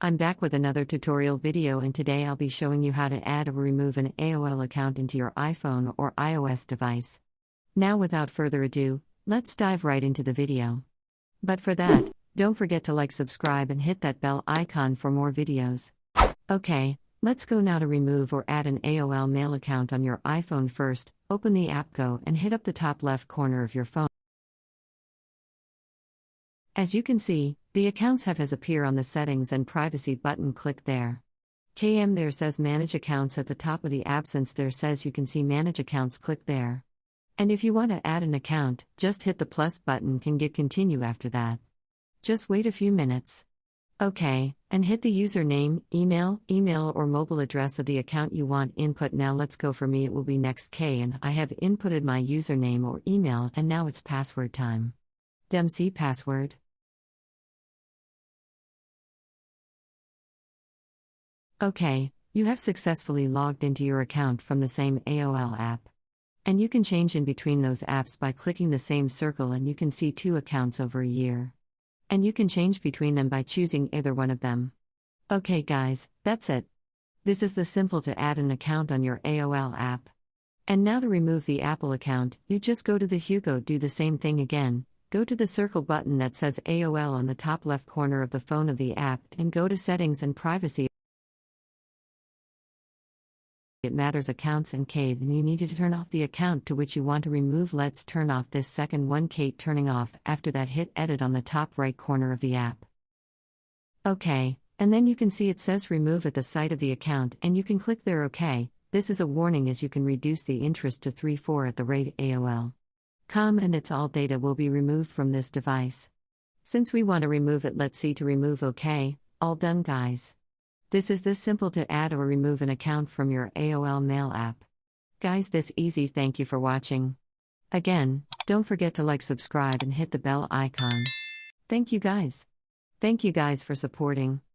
I'm back with another tutorial video, and today I'll be showing you how to add or remove an AOL account into your iPhone or iOS device. Now without further ado, let's dive right into the video. But for that, don't forget to like, subscribe and hit that bell icon for more videos. Okay, let's go now to remove or add an AOL mail account on your iPhone. First, open the app, go and hit up the top left corner of your phone. As you can see, the accounts has appear on the settings and privacy button. Click there. There says manage accounts at the top of the app. Since there says you can see manage accounts, click there. And if you want to add an account, just hit the plus button, can get continue after that. Just wait a few minutes. Okay, and hit the username, email or mobile address of the account you want input. Now let's go. For me it will be next and I have inputted my username or email, and now it's password time. See password. Okay, you have successfully logged into your account from the same AOL app. And you can change in between those apps by clicking the same circle, and you can see 2 accounts over a year. And you can change between them by choosing either one of them. Okay guys, that's it. This is the simple to add an account on your AOL app. And now to remove the Apple account, you just go to the Hugo, do the same thing again. Go to the circle button that says AOL on the top left corner of the phone of the app, and go to settings and privacy. It matters accounts, and then you need to turn off the account to which you want to remove. Let's turn off this second one. Turning off. After that, hit edit on the top right corner of the app. Okay, and then you can see it says remove at the site of the account, and you can click there. Okay, this is a warning as you can reduce the interest to 3.4 at the rate AOL. And its all data will be removed from this device. Since we want to remove it, let's see to remove. Okay, all done guys. This is this simple to add or remove an account from your AOL Mail app. Guys, this easy. Thank you for watching. Again, don't forget to like, subscribe and hit the bell icon. Thank you guys. Thank you guys for supporting.